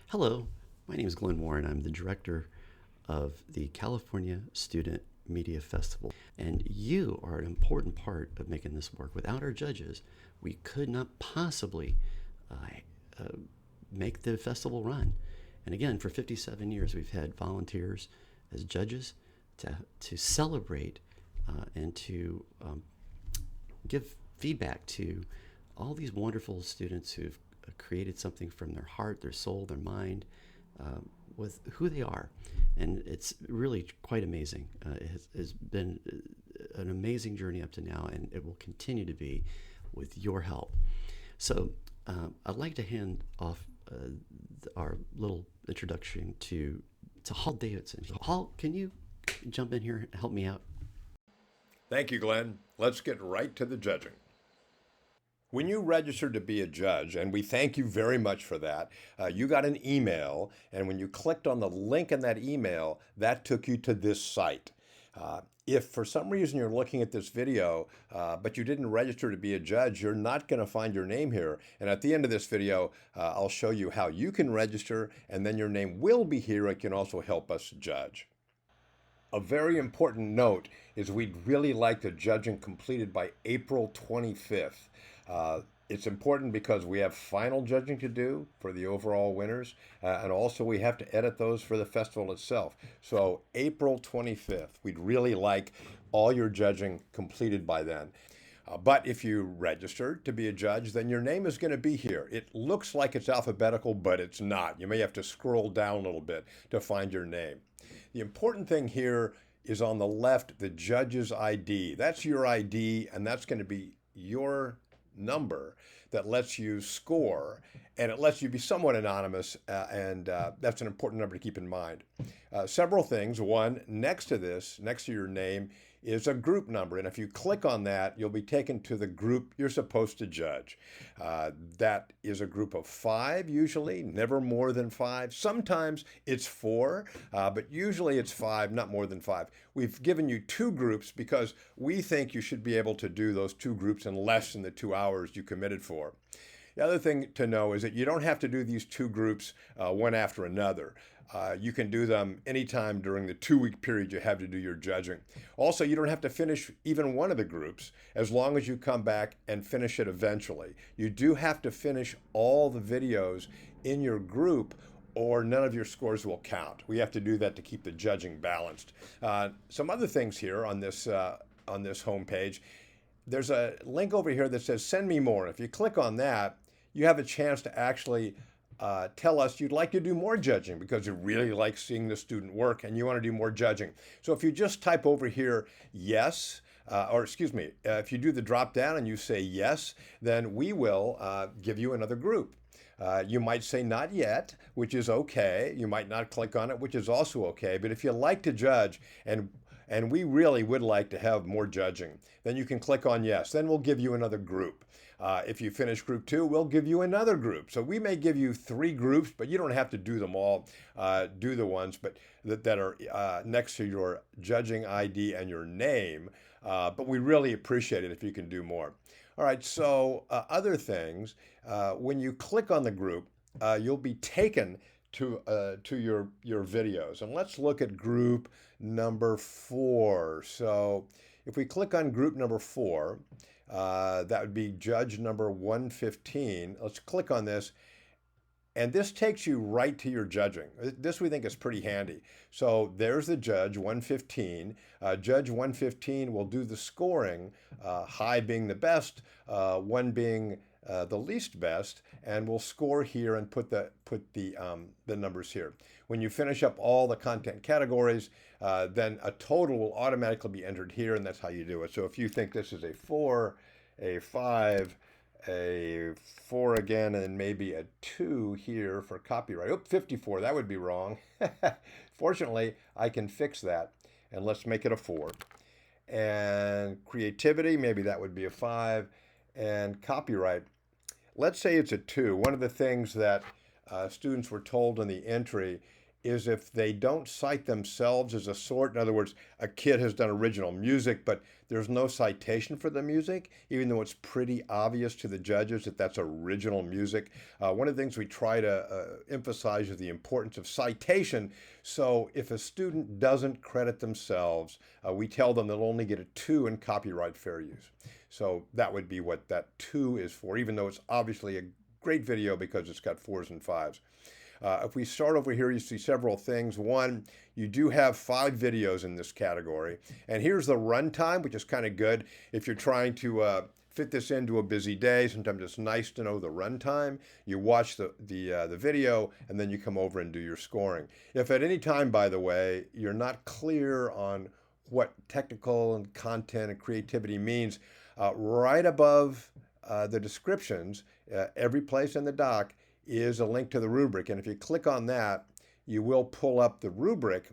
Hello, my name is Glenn Warren. I'm the director of the California Student Media Festival. And you are an important part of making this work. Without our judges, we could not possibly uh, uh, make the festival run. And again, for 57 years, we've had volunteers as judges to celebrate and to give feedback to all these wonderful students who've created something from their heart, their soul, their mind, with who they are. And it's really quite amazing. It has been an amazing journey up to now, and it will continue to be with your help. So I'd like to hand off our little introduction to Hall Davidson. Hall, can you jump in here and help me out? Thank you, Glenn. Let's get right to the judging. When you registered to be a judge, and we thank you very much for that, you got an email, and when you clicked on the link in that email, that took you to this site. If for some reason you're looking at this video, but you didn't register to be a judge, you're not going to find your name here. And at the end of this video, I'll show you how you can register, and then your name will be here. It can also help us judge. A very important note is we'd really like the judging completed by April 25th. It's important because we have final judging to do for the overall winners, and also we have to edit those for the festival itself. So April 25th, we'd really like all your judging completed by then. But if you registered to be a judge, then your name is going to be here. It looks like it's alphabetical, but it's not. You may have to scroll down a little bit to find your name. The important thing here is on the left, the judge's ID. That's your ID, and that's going to be your number that lets you score, and it lets you be somewhat anonymous, and that's an important number to keep in mind. Several things. One, next to this, next to your name, is a group number, and if you click on that, you'll be taken to the group you're supposed to judge. That is a group of 5 usually, never more than 5. Sometimes it's 4, but usually it's 5, not more than 5. We've given you 2 groups because we think you should be able to do those 2 groups in less than the 2 hours you committed for. The other thing to know is that you don't have to do these 2 groups one after another. You can do them anytime during the 2-week period you have to do your judging. Also, you don't have to finish even one of the groups as long as you come back and finish it eventually. You do have to finish all the videos in your group or none of your scores will count. We have to do that to keep the judging balanced. Some other things here on this home page. There's a link over here that says send me more. If you click on that, you have a chance to actually tell us you'd like to do more judging because you really like seeing the student work and you want to do more judging. So if you just type over here yes, if you do the drop down and you say yes, then we will give you another group. You might say not yet, which is okay. You might not click on it, which is also okay. But if you like to judge and we really would like to have more judging, then you can click on yes. Then we'll give you another group. If you finish group 2, we'll give you another group. So we may give you 3 groups, but you don't have to do them all. Do the ones that are next to your judging ID and your name. But we really appreciate it if you can do more. All right, so other things, when you click on the group, you'll be taken to your videos. And let's look at group number 4. So if we click on group number 4, that would be judge number 115. Let's click on this. And this takes you right to your judging. This we think is pretty handy. So there's the judge, 115. Judge 115 will do the scoring, high being the best, 1 being the least best, and we'll score here and put the numbers here. When you finish up all the content categories, then a total will automatically be entered here, and that's how you do it. So if you think this is a 4, a 5, a 4 again, and then maybe a 2 here for copyright. Oop, 54, that would be wrong. Fortunately, I can fix that, and let's make it a 4. And creativity, maybe that would be a 5. And copyright, let's say it's a 2. One of the things that students were told in the entry is if they don't cite themselves as a sort. In other words, a kid has done original music, but there's no citation for the music, even though it's pretty obvious to the judges that that's original music. One of the things we try to emphasize is the importance of citation. So if a student doesn't credit themselves, we tell them they'll only get a 2 in copyright fair use. So that would be what that 2 is for, even though it's obviously a great video because it's got 4s and 5s. If we start over here, you see several things. One, you do have 5 videos in this category. And here's the runtime, which is kind of good. If you're trying to fit this into a busy day, sometimes it's nice to know the runtime. You watch the video, and then you come over and do your scoring. If at any time, by the way, you're not clear on what technical and content and creativity means, right above the descriptions, every place in the doc, is a link to the rubric. And if you click on that, you will pull up the rubric,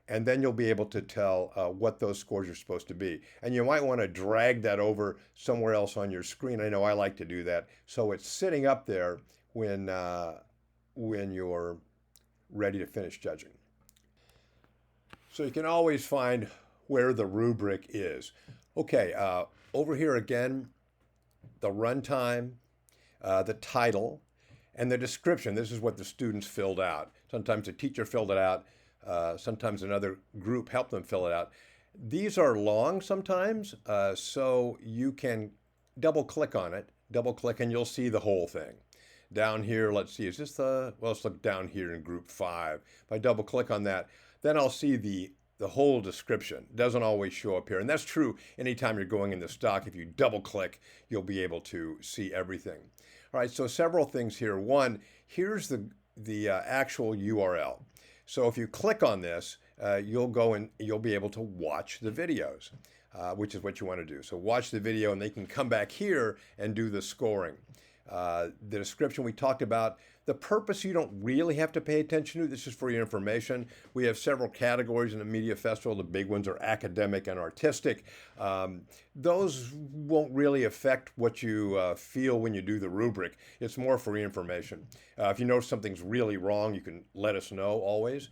and then you'll be able to tell what those scores are supposed to be. And you might want to drag that over somewhere else on your screen. I know I like to do that. So it's sitting up there when you're ready to finish judging. So you can always find where the rubric is. Okay, over here again, the runtime, the title, and the description. This is what the students filled out. Sometimes the teacher filled it out. Sometimes another group helped them fill it out. These are long sometimes, so you can double click on it, and you'll see the whole thing. Down here, let's see, is this well, let's look down here in group 5. If I double click on that, then I'll see the whole description. It doesn't always show up here. And that's true anytime you're going in the stock. If you double click, you'll be able to see everything. All right, so several things here. One, here's the actual URL. So if you click on this, you'll go and you'll be able to watch the videos, which is what you want to do. So watch the video, and they can come back here and do the scoring. The description we talked about. The purpose you don't really have to pay attention to. This is for your information. We have several categories in the media festival. The big ones are academic and artistic. Those won't really affect what you feel when you do the rubric. It's more for your information. If you notice something's really wrong, you can let us know always.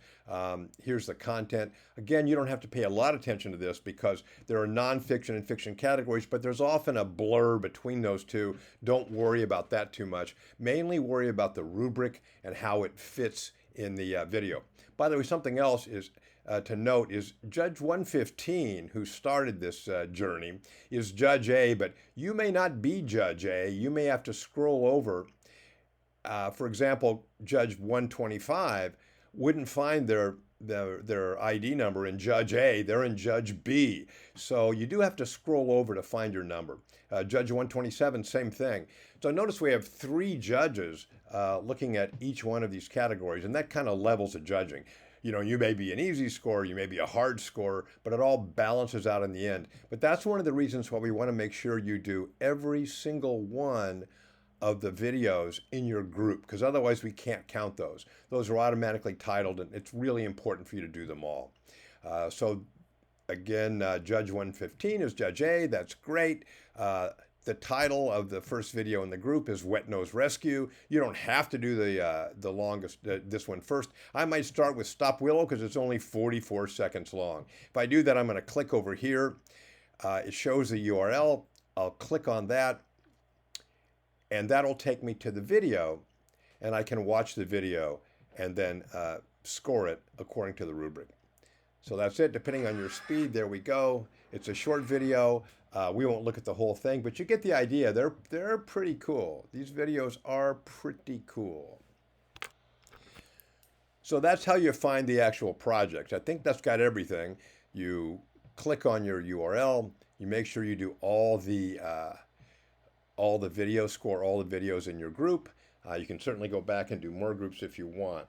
Here's the content. Again, you don't have to pay a lot of attention to this because there are nonfiction and fiction categories, but there's often a blur between those two. Don't worry about that too much. Mainly worry about the rubric and how it fits in the video. By the way, something else is to note is Judge 115, who started this journey, is Judge A, but you may not be Judge A. You may have to scroll over. For example, Judge 125 wouldn't find their ID number in Judge A. They're in Judge B. So you do have to scroll over to find your number. Judge 127, same thing. So notice we have 3 judges looking at each one of these categories, and that kind of levels the judging. You know, you may be an easy scorer, you may be a hard scorer, but it all balances out in the end. But that's one of the reasons why we want to make sure you do every single one of the videos in your group, because otherwise we can't count those. Those are automatically titled, and it's really important for you to do them all. So again, Judge 115 is Judge A. That's great. The title of the first video in the group is Wet Nose Rescue. You don't have to do the longest, this one first. I might start with Stop Willow because it's only 44 seconds long. If I do that, I'm going to click over here. It shows the URL. I'll click on that, and that'll take me to the video, and I can watch the video and then score it according to the rubric. So that's it, depending on your speed. There we go. It's a short video. We won't look at the whole thing, but you get the idea. They're pretty cool. These videos are pretty cool. So that's how you find the actual project. I think that's got everything. You click on your URL. You make sure you do all the videos, score all the videos in your group. You can certainly go back and do more groups if you want.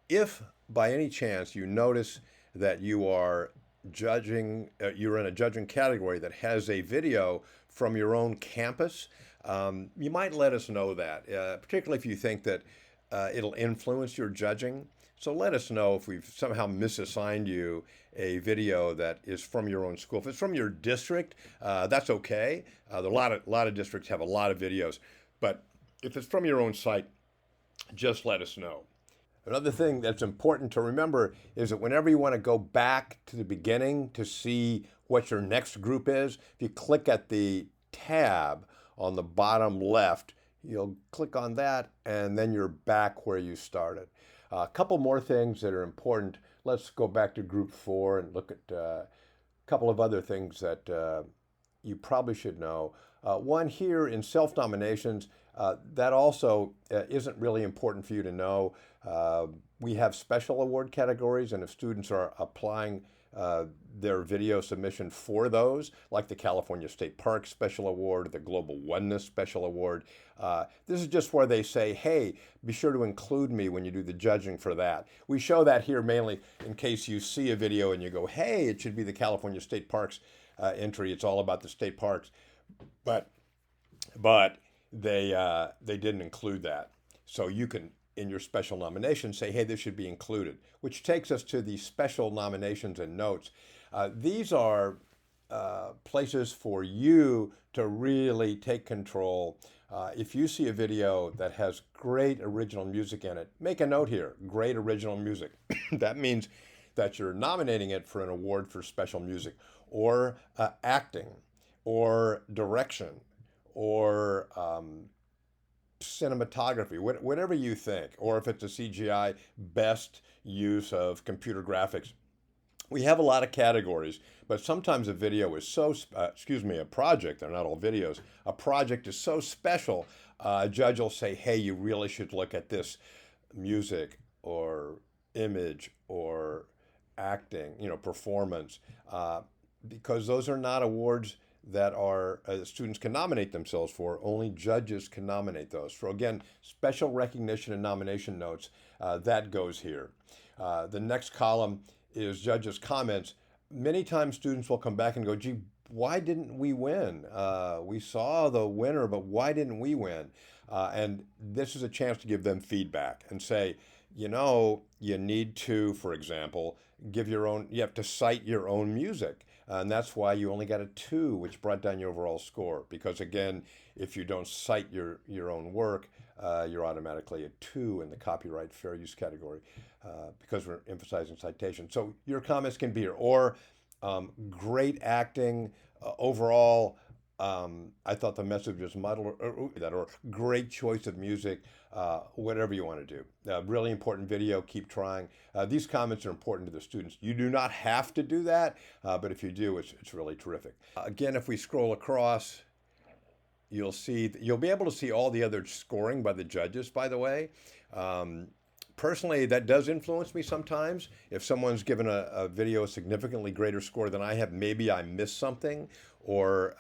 If by any chance you notice that you are judging, you're in a judging category that has a video from your own campus, you might let us know that, particularly if you think that it'll influence your judging. So let us know if we've somehow misassigned you a video that is from your own school. If it's from your district, that's okay. A lot of districts have a lot of videos, but if it's from your own site, just let us know. Another thing that's important to remember is that whenever you want to go back to the beginning to see what your next group is, if you click at the tab on the bottom left, you'll click on that and then you're back where you started. A couple more things that are important. Let's go back to group 4 and look at a couple of other things that you probably should know. One here in self-nominations, that also isn't really important for you to know. We have special award categories, and if students are applying their video submission for those, like the California State Park Special Award, the Global Oneness Special Award, this is just where they say, hey, be sure to include me when you do the judging for that. We show that here mainly in case you see a video and you go, hey, it should be the California State Parks entry. It's all about the state parks, but they didn't include that. So you can, in your special nomination, say, hey, this should be included, which takes us to the special nominations and notes. These are places for you to really take control. If you see a video that has great original music in it, make a note here, great original music. That means that you're nominating it for an award for special music or acting or direction or cinematography, whatever you think, or if it's a CGI, best use of computer graphics. We have a lot of categories, but sometimes a video is so, a project, they're not all videos, a project is so special, a judge will say, hey, you really should look at this music or image or acting, performance, because those are not awards that are students can nominate themselves for. Only judges can nominate those. So again, special recognition and nomination notes, that goes here. The next column is judges' comments. Many times students will come back and go, gee, why didn't we win? We saw the winner, but why didn't we win? And this is a chance to give them feedback and say, you need to, for example, you have to cite your own music. And that's why you only got a 2, which brought down your overall score. Because again, if you don't cite your own work, you're automatically a 2 in the copyright fair use category because we're emphasizing citation. So your comments can be here. Or great acting overall. I thought the message was muddled, or great choice of music, whatever you want to do. Really important video, keep trying. These comments are important to the students. You do not have to do that, but if you do, it's really terrific. Again, if we scroll across, you'll be able to see all the other scoring by the judges, by the way. Personally, that does influence me sometimes. If someone's given a video a significantly greater score than I have, maybe I missed something, or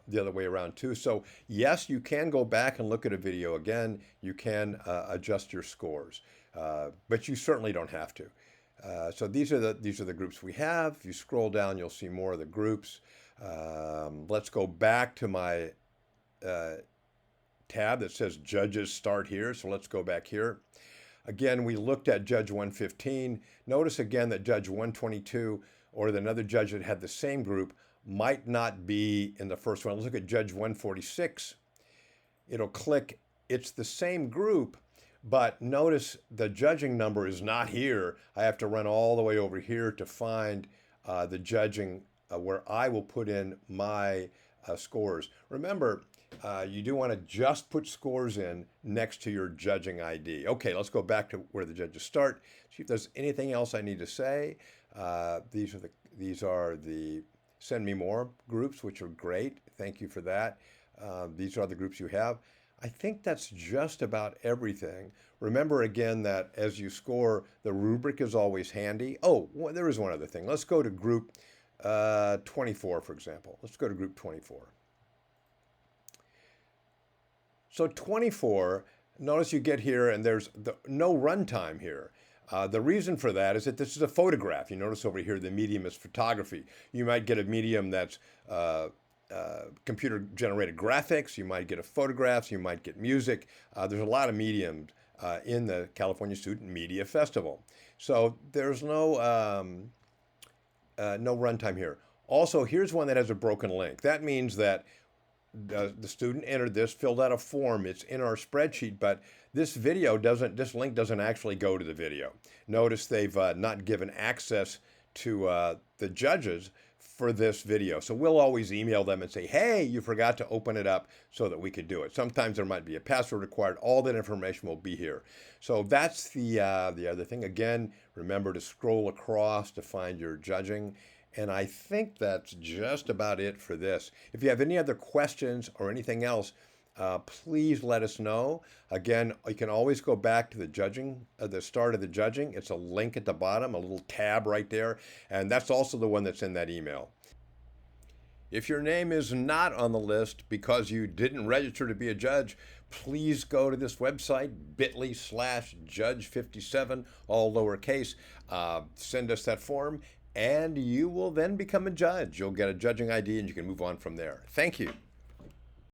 the other way around too. So yes, you can go back and look at a video again. You can adjust your scores, but you certainly don't have to. So these are the groups we have. If you scroll down, you'll see more of the groups. Let's go back to my tab that says Judges Start Here. So let's go back here. Again, we looked at Judge 115. Notice again that Judge 122 or another judge that had the same group might not be in the first one. Let's look at Judge 146. It'll click, it's the same group, but notice the judging number is not here. I have to run all the way over here to find the judging where I will put in my scores. Remember, you do want to just put scores in next to your judging ID. Okay, let's go back to where the judges start. See if there's anything else I need to say. These are the Send Me More groups, which are great. Thank you for that. These are the groups you have. I think that's just about everything. Remember again that as you score, the rubric is always handy. Oh, well, there is one other thing. Let's go to group 24, for example. Let's go to group 24. So 24, notice you get here and there's no runtime here. The reason for that is that this is a photograph. You notice over here the medium is photography. You might get a medium that's computer-generated graphics. You might get photographs. You might get music. There's a lot of mediums in the California Student Media Festival. So there's no runtime here. Also, here's one that has a broken link. That means that the student entered this, filled out a form. It's in our spreadsheet, but this link doesn't actually go to the video. Notice they've not given access to the judges for this video. So we'll always email them and say, hey, you forgot to open it up so that we could do it. Sometimes there might be a password required. All that information will be here. So that's the other thing. Again, remember to scroll across to find your judging. And I think that's just about it for this. If you have any other questions or anything else, please let us know. Again, you can always go back to the judging, the start of the judging. It's a link at the bottom, a little tab right there. And that's also the one that's in that email. If your name is not on the list because you didn't register to be a judge, please go to this website, bit.ly/judge57, all lowercase. Send us that form, and you will then become a judge. You'll get a judging ID, and you can move on from there. Thank you.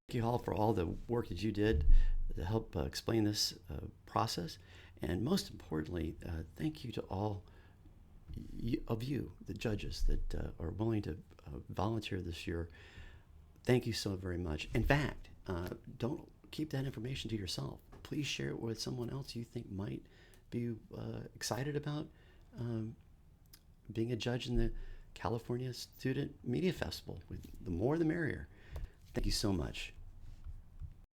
Thank you all for all the work that you did to help explain this process. And most importantly, thank you to all of you, the judges that are willing to volunteer this year. Thank you so very much. In fact, don't keep that information to yourself. Please share it with someone else you think might be excited about being a judge in the California Student Media Festival. The more the merrier. Thank you so much.